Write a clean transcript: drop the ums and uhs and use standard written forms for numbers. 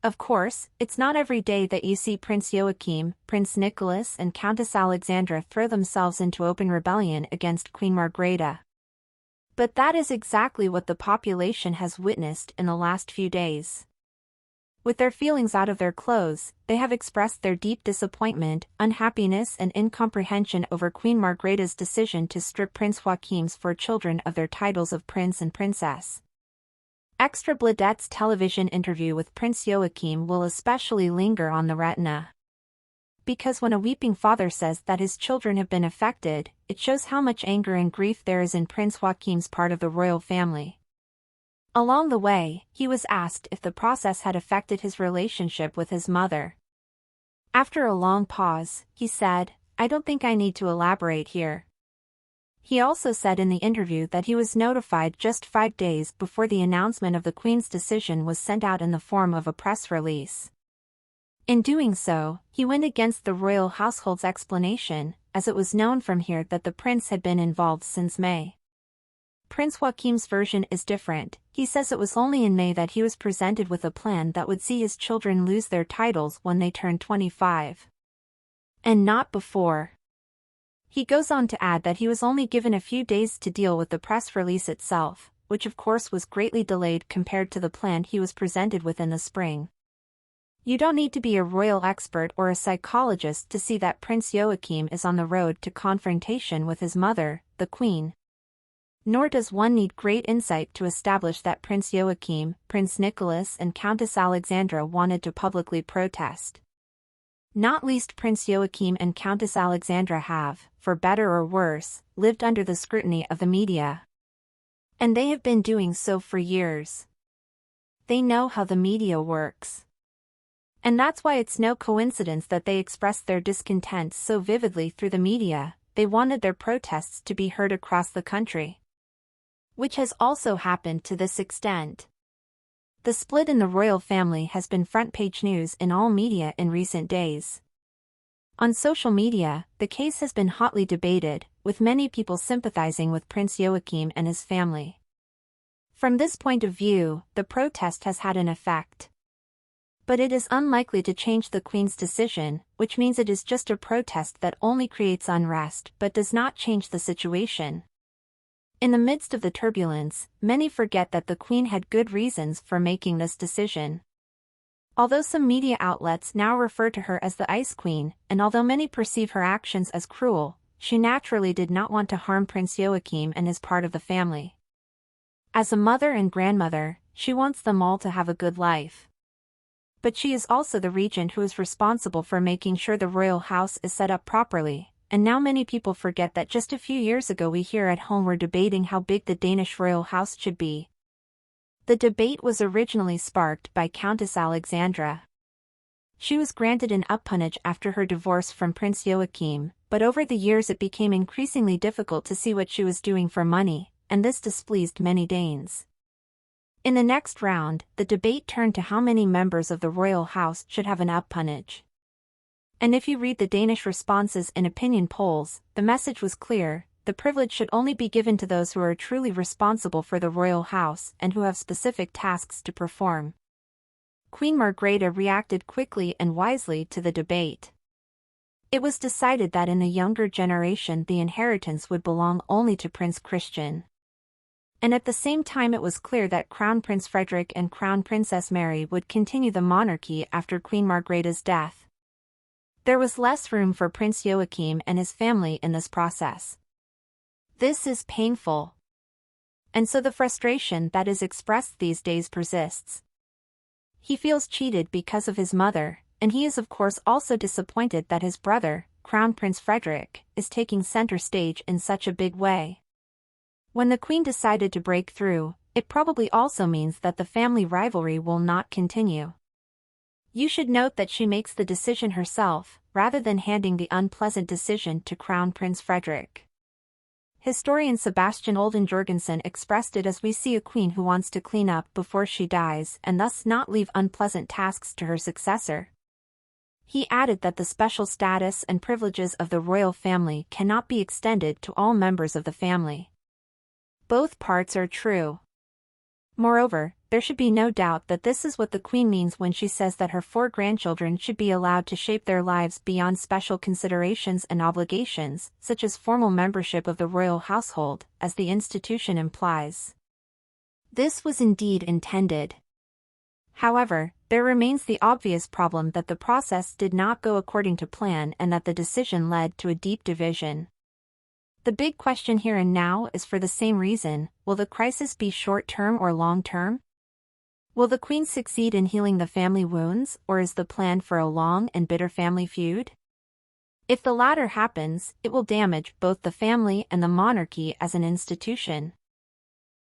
Of course, it's not every day that you see Prince Joachim, Prince Nicholas and Countess Alexandra throw themselves into open rebellion against Queen Margrethe. But that is exactly what the population has witnessed in the last few days. With their feelings out of their clothes, they have expressed their deep disappointment, unhappiness and incomprehension over Queen Margrethe's decision to strip Prince Joachim's 4 children of their titles of prince and princess. Extra Bladet's television interview with Prince Joachim will especially linger on the retina. Because when a weeping father says that his children have been affected, it shows how much anger and grief there is in Prince Joachim's part of the royal family. Along the way, he was asked if the process had affected his relationship with his mother. After a long pause, he said, "I don't think I need to elaborate here." He also said in the interview that he was notified just 5 days before the announcement of the Queen's decision was sent out in the form of a press release. In doing so, he went against the royal household's explanation, as it was known from here that the prince had been involved since May. Prince Joachim's version is different. He says it was only in May that he was presented with a plan that would see his children lose their titles when they turned 25. And not before. He goes on to add that he was only given a few days to deal with the press release itself, which of course was greatly delayed compared to the plan he was presented with in the spring. You don't need to be a royal expert or a psychologist to see that Prince Joachim is on the road to confrontation with his mother, the Queen. Nor does one need great insight to establish that Prince Joachim, Prince Nicholas and Countess Alexandra wanted to publicly protest. Not least Prince Joachim and Countess Alexandra have, for better or worse, lived under the scrutiny of the media. And they have been doing so for years. They know how the media works. And that's why it's no coincidence that they expressed their discontent so vividly through the media. They wanted their protests to be heard across the country. Which has also happened to this extent. The split in the royal family has been front-page news in all media in recent days. On social media, the case has been hotly debated, with many people sympathizing with Prince Joachim and his family. From this point of view, the protest has had an effect. But it is unlikely to change the Queen's decision, which means it is just a protest that only creates unrest but does not change the situation. In the midst of the turbulence, many forget that the Queen had good reasons for making this decision. Although some media outlets now refer to her as the Ice Queen, and although many perceive her actions as cruel, she naturally did not want to harm Prince Joachim and his part of the family. As a mother and grandmother, she wants them all to have a good life. But she is also the regent who is responsible for making sure the royal house is set up properly. And now many people forget that just a few years ago we here at home were debating how big the Danish royal house should be. The debate was originally sparked by Countess Alexandra. She was granted an appanage after her divorce from Prince Joachim, but over the years it became increasingly difficult to see what she was doing for money, and this displeased many Danes. In the next round, the debate turned to how many members of the royal house should have an appanage. And if you read the Danish responses in opinion polls, the message was clear: the privilege should only be given to those who are truly responsible for the royal house and who have specific tasks to perform. Queen Margrethe reacted quickly and wisely to the debate. It was decided that in the younger generation the inheritance would belong only to Prince Christian. And at the same time it was clear that Crown Prince Frederick and Crown Princess Mary would continue the monarchy after Queen Margrethe's death. There was less room for Prince Joachim and his family in this process. This is painful. And so the frustration that is expressed these days persists. He feels cheated because of his mother, and he is of course also disappointed that his brother, Crown Prince Frederick, is taking center stage in such a big way. When the Queen decided to break through, it probably also means that the family rivalry will not continue. You should note that she makes the decision herself, rather than handing the unpleasant decision to Crown Prince Frederick. Historian Sebastian Olden Jorgensen expressed it as: we see a queen who wants to clean up before she dies and thus not leave unpleasant tasks to her successor. He added that the special status and privileges of the royal family cannot be extended to all members of the family. Both parts are true. Moreover, there should be no doubt that this is what the Queen means when she says that her 4 grandchildren should be allowed to shape their lives beyond special considerations and obligations, such as formal membership of the royal household, as the institution implies. This was indeed intended. However, there remains the obvious problem that the process did not go according to plan and that the decision led to a deep division. The big question here and now is, for the same reason, will the crisis be short-term or long-term? Will the Queen succeed in healing the family wounds, or is the plan for a long and bitter family feud? If the latter happens, it will damage both the family and the monarchy as an institution.